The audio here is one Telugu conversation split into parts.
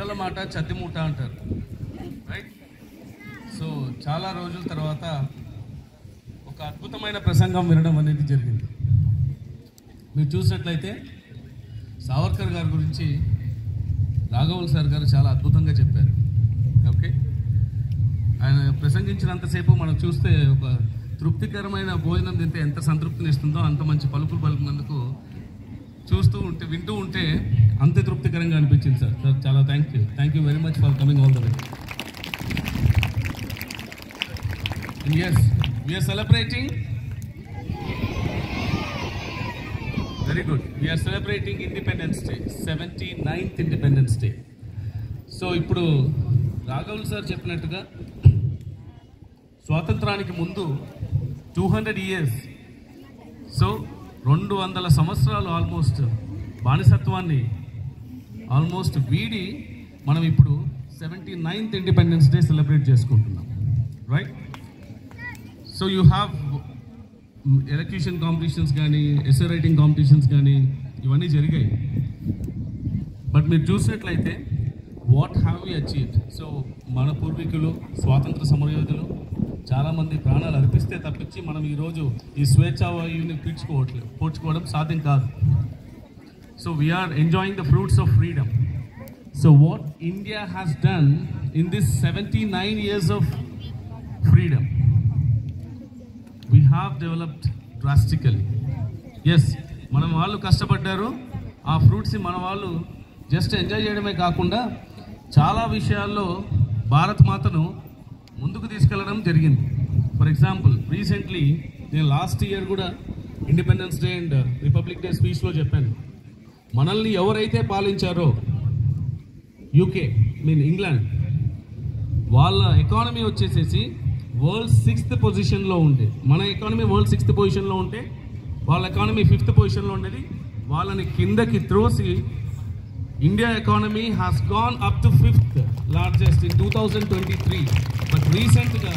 పెద్దల మాట చద్దిమూట అంటారు, రైట్? సో చాలా రోజుల తర్వాత ఒక అద్భుతమైన ప్రసంగం వినడం అనేది జరిగింది. మీరు చూసినట్లయితే సావర్కర్ గారి గురించి రాఘవుల్ సార్ గారు చాలా అద్భుతంగా చెప్పారు. ఓకే, ఆయన ప్రసంగించినంతసేపు మనం చూస్తే ఒక తృప్తికరమైన భోజనం తింటే ఎంత సంతృప్తిని ఇస్తుందో అంత మంచి పలుకులు పలుకున్నందుకు చూస్తూ ఉంటే వింటూ ఉంటే అంతే తృప్తికరంగా అనిపించింది సార్. సార్ చాలా thank you very much for coming all the way. Yes, we're celebrating, very good, we're celebrating Independence Day, 79th Independence Day. So ఇప్పుడు రాఘవుల్ సార్ చెప్పినట్టుగా స్వాతంత్రానికి ముందు 200 years, సో 200 సంవత్సరాలు ఆల్మోస్ట్ బానిసత్వాన్ని ఆల్మోస్ట్ వీడి మనం ఇప్పుడు 79th ఇండిపెండెన్స్ డే సెలబ్రేట్ చేసుకుంటున్నాం, right? So you have elocution competitions కానీ ఎస్సే రైటింగ్ కాంపిటీషన్స్ కానీ ఇవన్నీ జరిగాయి. బట్ మీరు చూసినట్లయితే what have we achieved? So మన పూర్వీకులు స్వాతంత్ర సమరయోధులు చాలామంది ప్రాణాలు అర్పిస్తే తప్పించి మనం ఈరోజు ఈ స్వేచ్ఛావాయువుని పోడ్చుకోవడం సాధ్యం కాదు. So we're enjoying the fruits of freedom. So what India has done in this 79 years of freedom, we have developed drastically. Yes, మన వాళ్ళు కష్టపడ్డారు, ఆ ఫ్రూట్స్ని మన వాళ్ళు జస్ట్ ఎంజాయ్ చేయడమే కాకుండా చాలా విషయాల్లో భారత్ మాతను ముందుకు తీసుకెళ్లడం జరిగింది. ఫర్ ఎగ్జాంపుల్ రీసెంట్లీ నేను లాస్ట్ ఇయర్ కూడా independence day and republic day స్పీచ్లో చెప్పాను, మనల్ని ఎవరైతే పాలించారో యూకే ఇంగ్లాండ్, వాళ్ళ ఎకానమీ వచ్చేసేసి వరల్డ్ 6th పొజిషన్లో ఉండే, మన ఎకానమీ వరల్డ్ 6th పొజిషన్లో ఉంటే వాళ్ళ ఎకానమీ 5th పొజిషన్లో ఉండేది. వాళ్ళని కిందకి త్రోసి India economy has gone up to 5th largest in 2023. But రీసెంట్గా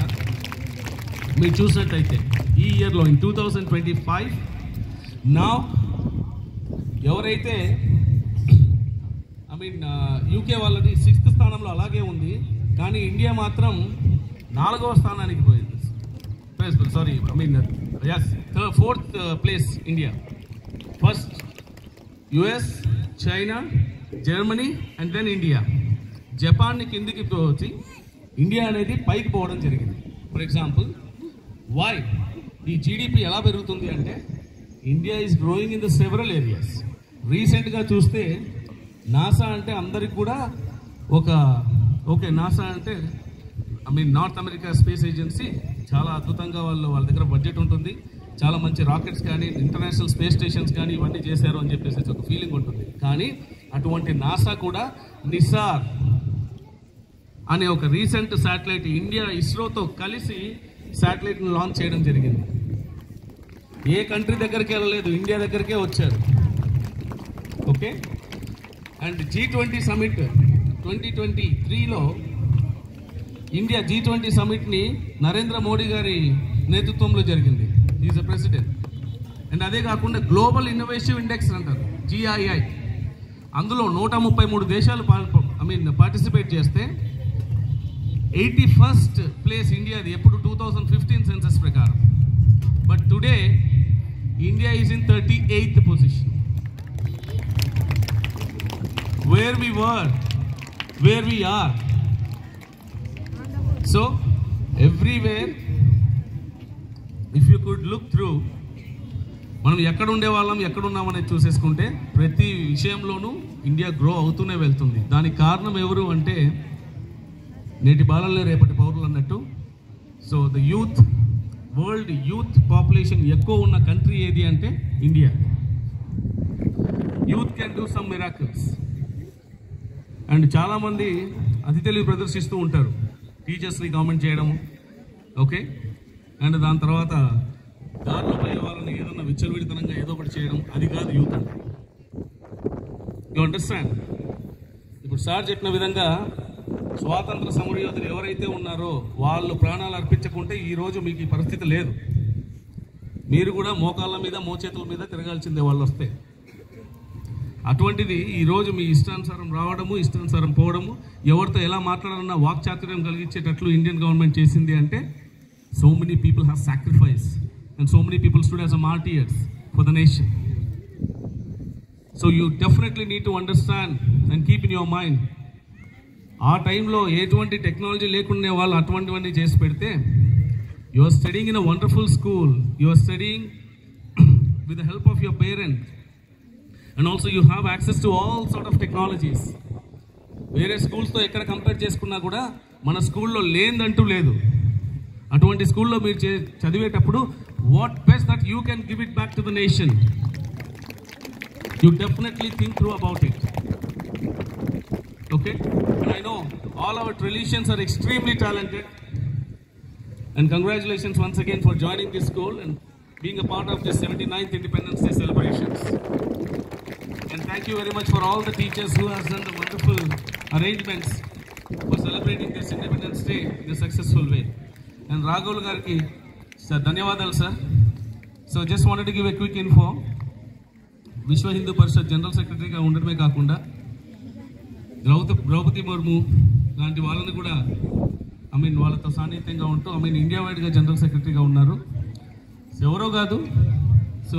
మీరు చూసినట్టయితే ఈ ఇయర్లో ఇన్ 2025 నా ఎవరైతే యూకే వాళ్ళది 6th స్థానంలో అలాగే ఉంది, కానీ ఇండియా మాత్రం 4వ స్థానానికి పోయింది. Sorry, 4th place India. First US, China, Germany and then India. జపాన్ని కిందికి వచ్చి ఇండియా అనేది పైకి పోవడం జరిగింది. ఫర్ ఎగ్జాంపుల్ వై ఈ జీడిపి ఎలా పెరుగుతుంది అంటే India is growing in the several areas. రీసెంట్గా చూస్తే నాసా అంటే అందరికి కూడా ఓకే నాసా అంటే నార్త్ అమెరికా స్పేస్ ఏజెన్సీ చాలా అద్భుతంగా వాళ్ళ దగ్గర బడ్జెట్ ఉంటుంది, చాలా మంచి రాకెట్స్ కానీ ఇంటర్నేషనల్ స్పేస్ స్టేషన్స్ కానీ ఇవన్నీ చేశారు అని చెప్పేసి ఒక ఫీలింగ్ ఉంటుంది. కానీ అటువంటి నాసా కూడా నిసార్ అనే ఒక రీసెంట్ శాటిలైట్ ఇండియా ఇస్రోతో కలిసి శాటిలైట్ని లాంచ్ చేయడం జరిగింది. ఏ కంట్రీ దగ్గరికి వెళ్ళలేదు, ఇండియా దగ్గరికే వచ్చారు. ఓకే, అండ్ G20 సమిట్ 2023లో ఇండియా G20 సమిట్ని నరేంద్ర మోడీ గారి నేతృత్వంలో జరిగింది. Is the president. అండ్ అదే కాకుండా గ్లోబల్ ఇన్నోవేషన్ ఇండెక్స్ అంటారు, GII, అందులో 133 దేశాలు పార్టిసిపేట్ చేస్తే 81st ప్లేస్ ఇండియాది ఎప్పుడు 2015 సెన్సస్ ప్రకారం. But today India is in 38th position. Where we were, where we are. So everywhere if you could look through, మనం ఎక్కడ ఉండేవాళ్ళం ఎక్కడ ఉన్నామనేది చూసేసుకుంటే ప్రతి విషయంలోనూ ఇండియా గ్రో అవుతూనే వెళ్తుంది. దానికి కారణం ఎవరు అంటే నేటి బాలలే రేపటి పౌరులు అన్నట్టు. So the youth, world youth population ఎక్కువ ఉన్న కంట్రీ ఏది అంటే India. Youth can do some miracles. And చాలామంది అతి తెలివి ప్రదర్శిస్తూ ఉంటారు, టీచర్స్ని గవర్నమెంట్ చేయడము, ఓకే, అండ్ దాని తర్వాత దారిలో పోయే వాళ్ళని ఏదన్నా విచ్చలవిడితనంగా ఏదో ఒకటి చేయడం, అది కాదు యూత్ అంటే. You understand? ఇప్పుడు సార్ చెప్పిన విధంగా స్వాతంత్ర సమరయోధులు ఎవరైతే ఉన్నారో వాళ్ళు ప్రాణాలు అర్పించకుంటే ఈరోజు మీకు ఈ పరిస్థితి లేదు. మీరు కూడా మోకాళ్ళ మీద మోచేతుల మీద తిరగాల్సిందే వాళ్ళు వస్తే. అటువంటిది ఈరోజు మీ ఇష్టానుసారం రావడము, ఇష్టానుసారం పోవడము, ఎవరితో ఎలా మాట్లాడాలన్నా వాక్చాతుర్యం కలిగించేటట్లు ఇండియన్ గవర్నమెంట్ చేసింది అంటే so many people have sacrificed and so many people stood as a martyrs for the nation. So you definitely need to understand and keep in your mind, ఆ టైంలో ఎటువంటి టెక్నాలజీ లేకుండా వాళ్ళు అటువంటివన్నీ చేసి పెడితే, you are studying in a wonderful school, you are studying with the help of your parents, and also you have access to all sort of technologies. వేరే స్కూల్స్తో ఎక్కడ కంపేర్ చేసుకున్నా కూడా మన స్కూల్లో లేదంటూ లేదు. అటువంటి స్కూల్లో మీరు చదివేటప్పుడు what best that you can give it back to the nation, you definitely think through about it. Okay, and I know all our traditions are extremely talented, and congratulations once again for joining this school and being a part of this 79th Independence Day celebrations. And thank you very much for all the teachers who have done the wonderful arrangements for celebrating this Independence Day in a successful way. And Raghav gariki sir ధన్యవాదాలు sir. So just wanted to give a quick info. విశ్వ హిందూ పరిషత్ జనరల్ సెక్రటరీగా ఉండడమే కాకుండా ద్రౌపది ముర్ము లాంటి వాళ్ళని కూడా వాళ్ళతో సాన్నిహిత్యంగా ఉంటూ ఇండియా వైడ్గా జనరల్ సెక్రటరీగా ఉన్నారు. ఎవరో కాదు, సో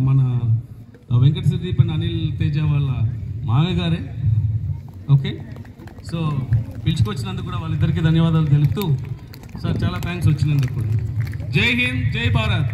మన వెంకట సుదీప్ అండ్ అనిల్ తేజ వాళ్ళ మామయ్య గారే. ఓకే, సో పిలుచుకొచ్చినందుకు కూడా వాళ్ళిద్దరికీ ధన్యవాదాలు తెలుపుతూ సార్ చాలా థ్యాంక్స్ వచ్చినందుకు కూడా. జై హింద్, జై భారత్.